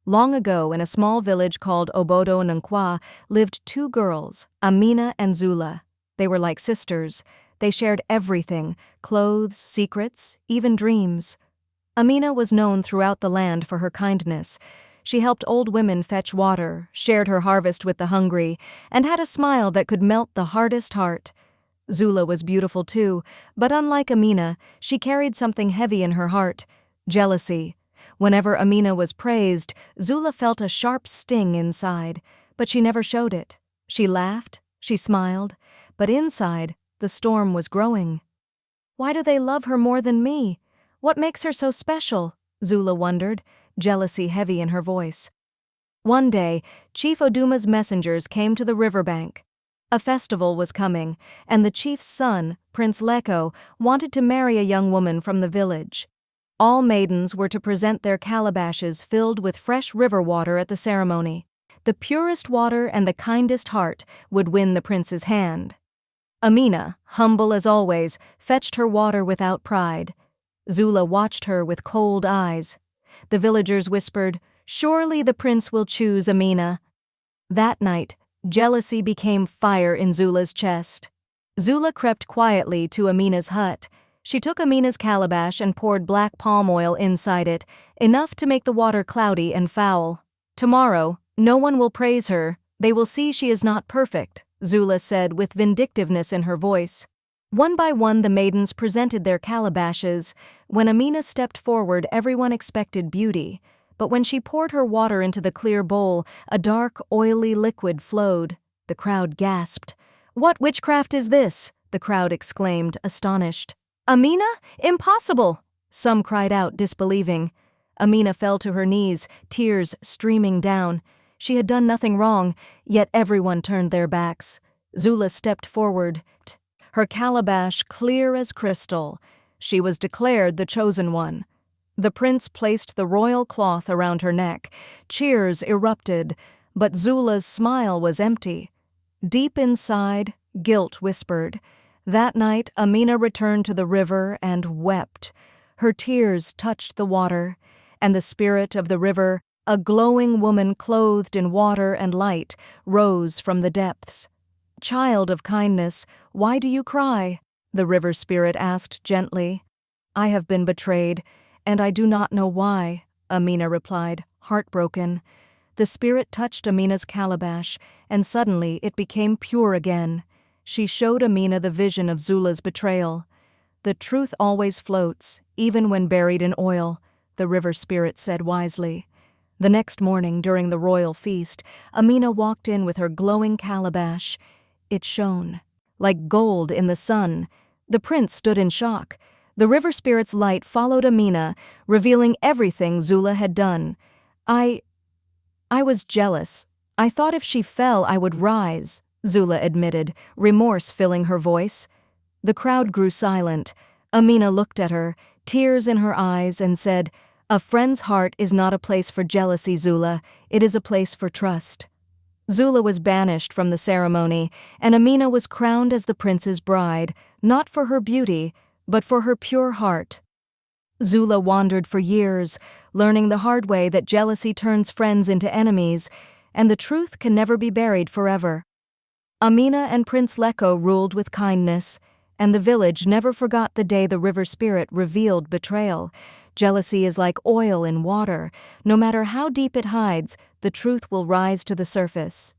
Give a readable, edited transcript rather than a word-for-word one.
Long ago, in a small village called Obodo Nkwa, lived two girls, Amina and Zula. They were like sisters. They shared everything: clothes, secrets, even dreams. Amina was known throughout the land for her kindness. She helped old women fetch water, shared her harvest with the hungry, and had a smile that could melt the hardest heart. Zula was beautiful too, but unlike Amina, she carried something heavy in her heart: jealousy. Whenever Amina was praised, Zula felt a sharp sting inside, but she never showed it. She laughed, she smiled, but inside, the storm was growing. "Why do they love her more than me? What makes her so special?" Zula wondered, jealousy heavy in her voice. One day, Chief Oduma's messengers came to the riverbank. A festival was coming, and the chief's son, Prince Leko, wanted to marry a young woman from the village. All maidens were to present their calabashes filled with fresh river water at the ceremony. The purest water and the kindest heart would win the prince's hand. Amina, humble as always, fetched her water without pride. Zula watched her with cold eyes. The villagers whispered, "Surely the prince will choose Amina." That night, jealousy became fire in Zula's chest. Zula crept quietly to Amina's hut. She took Amina's calabash and poured black palm oil inside it, enough to make the water cloudy and foul. "Tomorrow, no one will praise her. They will see she is not perfect," Zula said with vindictiveness in her voice. One by one the maidens presented their calabashes. When Amina stepped forward, everyone expected beauty. But when she poured her water into the clear bowl, a dark, oily liquid flowed. The crowd gasped. "What witchcraft is this?" the crowd exclaimed, astonished. "Amina? Impossible!" Some cried out, disbelieving. Amina fell to her knees, tears streaming down. She had done nothing wrong, yet everyone turned their backs. Zula stepped forward, her calabash clear as crystal. She was declared the chosen one. The prince placed the royal cloth around her neck. Cheers erupted, but Zula's smile was empty. Deep inside, guilt whispered. That night, Amina returned to the river and wept. Her tears touched the water, and the spirit of the river, a glowing woman clothed in water and light, rose from the depths. "Child of kindness, why do you cry?" the river spirit asked gently. "I have been betrayed, and I do not know why," Amina replied, heartbroken. The spirit touched Amina's calabash, and suddenly it became pure again. She showed Amina the vision of Zula's betrayal. "The truth always floats, even when buried in oil," the river spirit said wisely. The next morning, during the royal feast, Amina walked in with her glowing calabash. It shone like gold in the sun. The prince stood in shock. The river spirit's light followed Amina, revealing everything Zula had done. I was jealous. I thought if she fell, I would rise," Zula admitted, remorse filling her voice. The crowd grew silent. Amina looked at her, tears in her eyes, and said, "A friend's heart is not a place for jealousy, Zula. It is a place for trust." Zula was banished from the ceremony, and Amina was crowned as the prince's bride, not for her beauty, but for her pure heart. Zula wandered for years, learning the hard way that jealousy turns friends into enemies, and the truth can never be buried forever. Amina and Prince Leko ruled with kindness, and the village never forgot the day the river spirit revealed betrayal. Jealousy is like oil in water. No matter how deep it hides, the truth will rise to the surface.